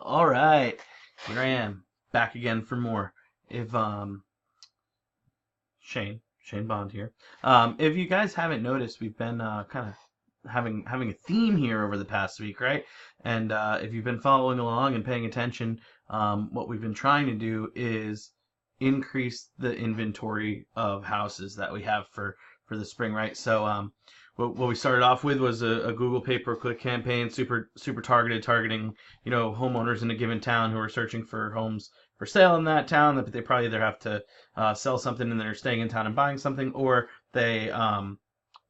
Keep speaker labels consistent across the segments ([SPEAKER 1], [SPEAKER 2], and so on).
[SPEAKER 1] All right, here I am back again for more. If Shane Bond here. If you guys haven't noticed, we've been kind of having a theme here over the past week, right? And if you've been following along and paying attention, what we've been trying to do is increase the inventory of houses that we have for the spring, right? So what we started off with was a Google pay-per-click campaign, super targeted, targeting homeowners in a given town who are searching for homes for sale in that town, but they probably either have to sell something and they're staying in town and buying something, or they are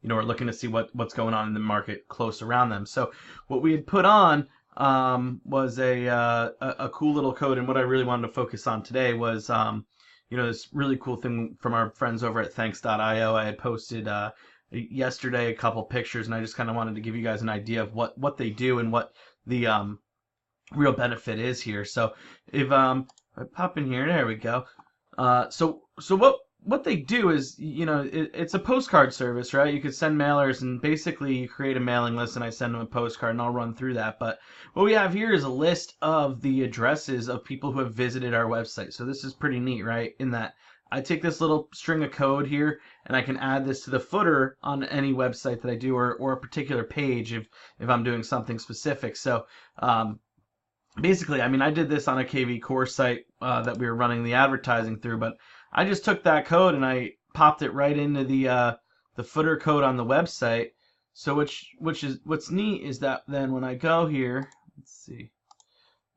[SPEAKER 1] looking to see what's going on in the market close around them. So what we had put on was a cool little code, and what I really wanted to focus on today was this really cool thing from our friends over at Thanks.io. I had posted yesterday a couple pictures, and I just kind of wanted to give you guys an idea of what they do and what the real benefit is here. So if I pop in here, there we go. So what they do is, it's a postcard service, right? You could send mailers, and basically you create a mailing list, and I send them a postcard, and I'll run through that. But what we have here is a list of the addresses of people who have visited our website. So this is pretty neat, right? In that I take this little string of code here, and I can add this to the footer on any website that I do, or a particular page if I'm doing something specific. So basically, I mean, I did this on a KV Core site that we were running the advertising through, but I just took that code and I popped it right into the footer code on the website. So what's neat is that then when I go here, let's see,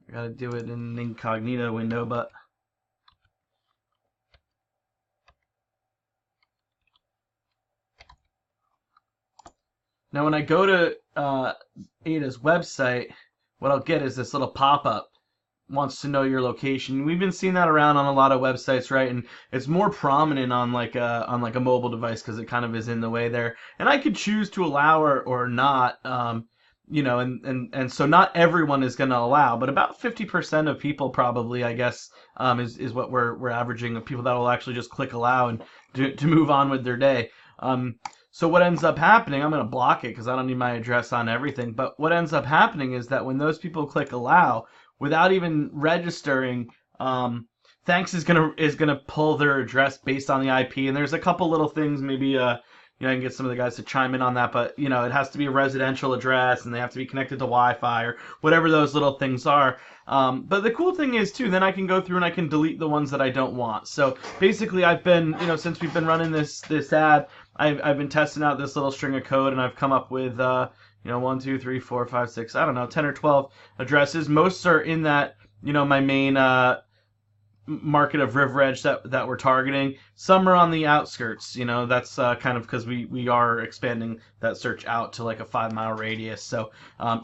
[SPEAKER 1] I gotta do it in an incognito window, but now when I go to Ada's website, what I'll get is this little pop-up, wants to know your location. We've been seeing that around on a lot of websites, right? And it's more prominent on like a mobile device because it kind of is in the way there. And I could choose to allow or not, and so not everyone is going to allow, but about 50% of people probably, I guess, is what we're averaging of people that will actually just click allow and to move on with their day. So what ends up happening, I'm going to block it because I don't need my address on everything, but what ends up happening is that when those people click allow, without even registering, Thanks is gonna pull their address based on the IP, and there's a couple little things, maybe I can get some of the guys to chime in on that, but it has to be a residential address, and they have to be connected to Wi-Fi or whatever those little things are. But the cool thing is too, then I can go through and I can delete the ones that I don't want. So basically, I've been, since we've been running this ad, I've been testing out this little string of code, and I've come up with 1, 2, 3, 4, 5, 6, I don't know, 10 or 12 addresses. Most are in that, my main market of RivReg that we're targeting. Some are on the outskirts, that's kind of because we are expanding that search out to like a 5-mile radius. So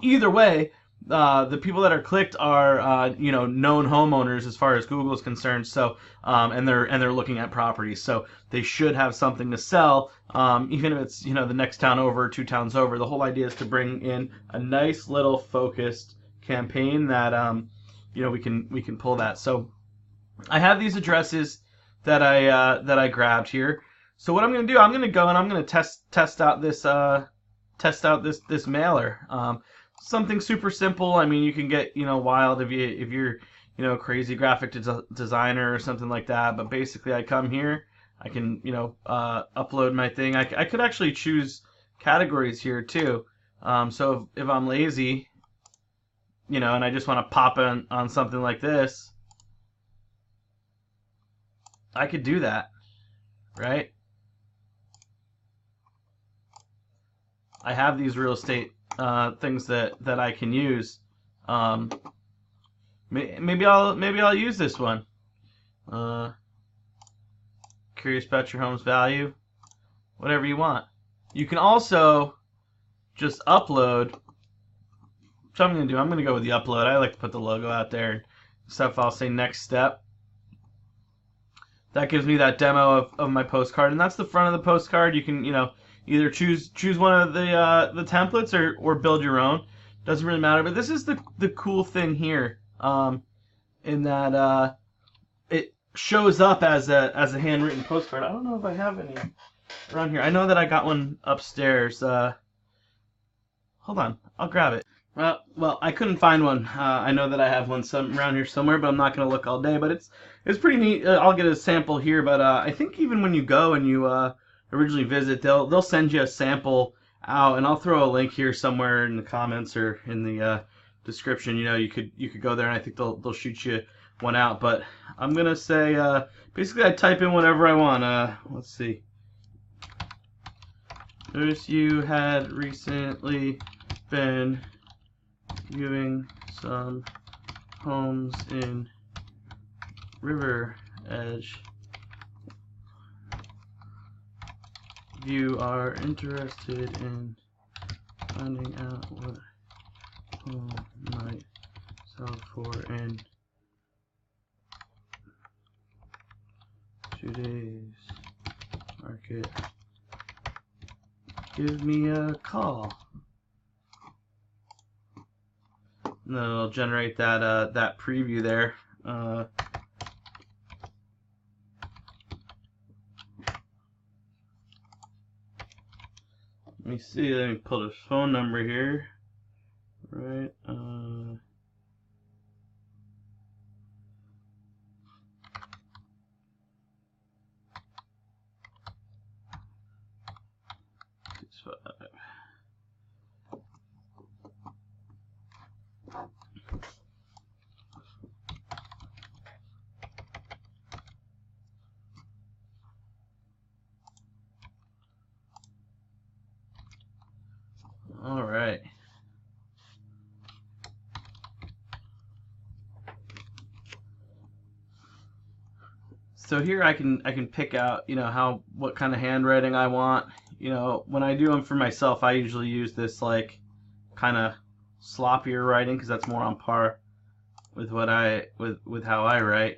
[SPEAKER 1] either way, the people that are clicked are known homeowners as far as Google is concerned. So and they're looking at properties, so they should have something to sell, even if it's the next town over, 2 towns over. The whole idea is to bring in a nice little focused campaign that we can pull that. So I have these addresses that I grabbed here. So what I'm going to do, I'm going to go and I'm going to test out this mailer. Something super simple. I mean, you can get wild if you're a crazy graphic designer or something like that. But basically, I come here, I can upload my thing. I could actually choose categories here too. So if I'm lazy, and I just want to pop on something like this, I could do that, right? I have these real estate things that I can use. Maybe I'll use this one. Curious about your home's value, whatever you want. You can also just upload. Which I'm gonna do. I'm gonna go with the upload. I like to put the logo out there and stuff. I'll say next step. That gives me that demo of my postcard, and that's the front of the postcard. You can either choose one of the templates or build your own. Doesn't really matter. But this is the cool thing here, in that it shows up as a handwritten postcard. I don't know if I have any around here. I know that I got one upstairs. Hold on, I'll grab it. Well, I couldn't find one. I know that I have one some around here somewhere, but I'm not gonna look all day. But it's pretty neat. I'll get a sample here, but I think even when you go and you originally visit, they'll send you a sample out, and I'll throw a link here somewhere in the comments or in the description. You could go there, and I think they'll shoot you one out. But I'm gonna say basically I type in whatever I want. Let's see. Notice you had recently been viewing some homes in River Edge. You are interested in finding out what home might sell for in 2 days market. Give me a call. And then it'll generate that preview there. Let me see. Let me pull his phone number here. Right. All right. So here I can pick out, what kind of handwriting I want. When I do them for myself, I usually use this like kind of sloppier writing because that's more on par with what with how I write.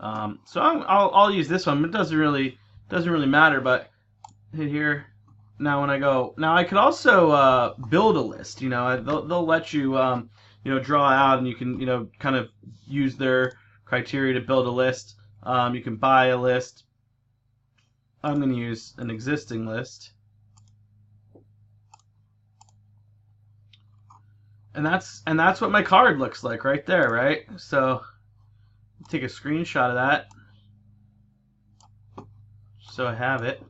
[SPEAKER 1] So I'll use this one. It doesn't really matter. But hit here. Now when I go, now I could also build a list. They'll let you draw out, and you can kind of use their criteria to build a list. You can buy a list. I'm going to use an existing list. And that's what my card looks like right there, right? So take a screenshot of that so I have it.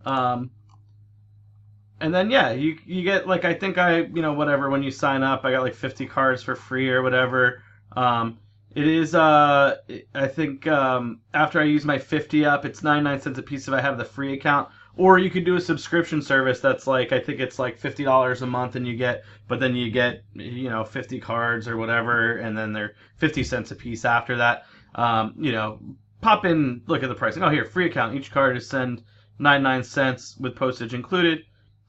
[SPEAKER 1] And then yeah, you get like, I think whatever, when you sign up, I got like 50 cards for free or whatever. It is I think after I use my 50 up, it's 99 cents a piece if I have the free account. Or you could do a subscription service that's like, I think it's like $50 a month, and you get 50 cards or whatever, and then they're 50 cents a piece after that. Pop in, look at the pricing. Oh, here, free account. Each card is send 99 cents with postage included.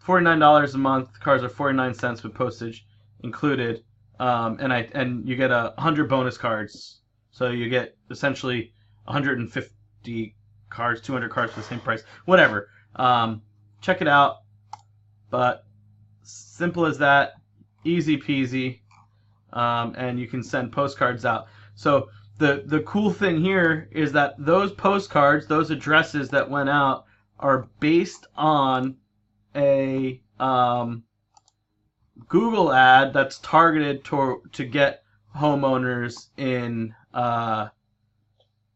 [SPEAKER 1] $49 a month. Cards are 49 cents with postage included. And you get 100 bonus cards, so you get essentially 150 cards, 200 cards for the same price. Whatever. Check it out. But simple as that, easy peasy, and you can send postcards out. So the cool thing here is that those postcards, those addresses that went out, are based on a Google ad that's targeted to get homeowners in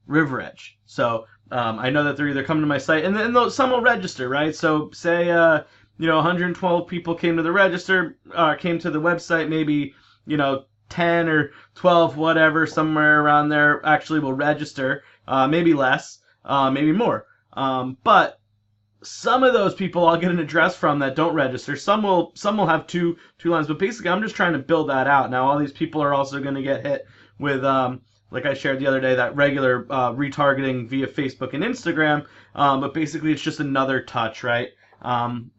[SPEAKER 1] River Edge. So I know that they're either coming to my site, and then some will register, right? So say 112 people came to the website, maybe 10 or 12, whatever, somewhere around there actually will register. Maybe less, maybe more. But some of those people I'll get an address from that don't register. Some will have two lines, but basically I'm just trying to build that out. Now all these people are also going to get hit with like I shared the other day, that regular retargeting via Facebook and Instagram. But basically it's just another touch, right?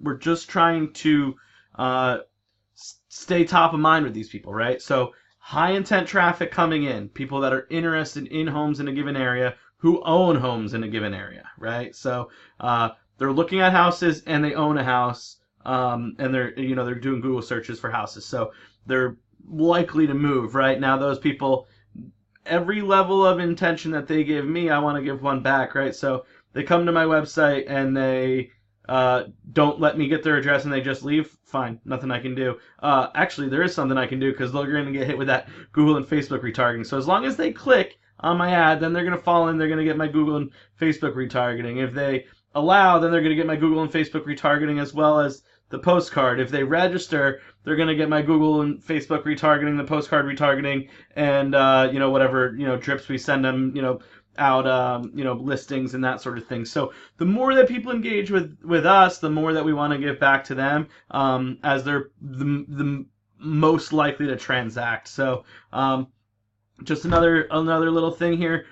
[SPEAKER 1] We're just trying to stay top of mind with these people, right? So high intent traffic coming in, people that are interested in homes in a given area, who own homes in a given area, right? So they're looking at houses and they own a house, and they're doing Google searches for houses, so they're likely to move, right? Now those people, every level of intention that they give me, I want to give one back, right? So they come to my website and they don't let me get their address and they just leave, fine, nothing I can do. Actually, there is something I can do because they're going to get hit with that Google and Facebook retargeting. So as long as they click on my ad, then they're going to fall in, they're going to get my Google and Facebook retargeting. If they allow, then they're going to get my Google and Facebook retargeting as well as the postcard. If they register, they're going to get my Google and Facebook retargeting, the postcard retargeting, and whatever drips we send them, out listings and that sort of thing. So the more that people engage with us, the more that we want to give back to them, as they're the most likely to transact. So just another little thing here.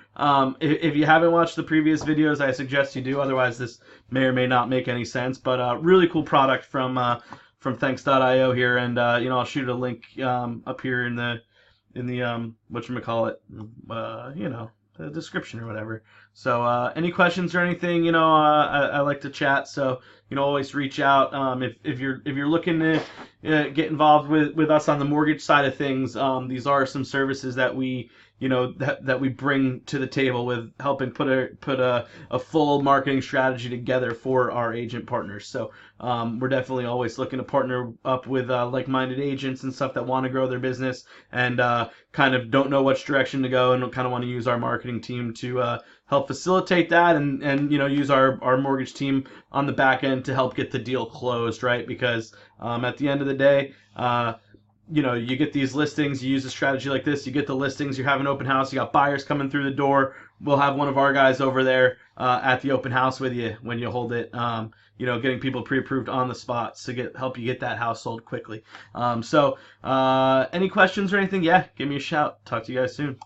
[SPEAKER 1] If you haven't watched the previous videos, I suggest you do. Otherwise, this may or may not make any sense. But really cool product from Thanks.io here, and I'll shoot a link up here in the whatchamacallit, the description or whatever. So any questions or anything, I like to chat. So always reach out. If you're looking to get involved with us on the mortgage side of things, these are some services that we that we bring to the table with helping put a full marketing strategy together for our agent partners. So we're definitely always looking to partner up with like-minded agents and stuff that want to grow their business and kind of don't know which direction to go, and kind of want to use our marketing team to help facilitate that, and use our mortgage team on the back end to help get the deal closed, right? Because at the end of the day, you get these listings, you use a strategy like this, you get the listings, you have an open house, you got buyers coming through the door. We'll have one of our guys over there at the open house with you when you hold it, getting people pre-approved on the spot to help you get that house sold quickly. So any questions or anything, yeah, give me a shout. Talk to you guys soon.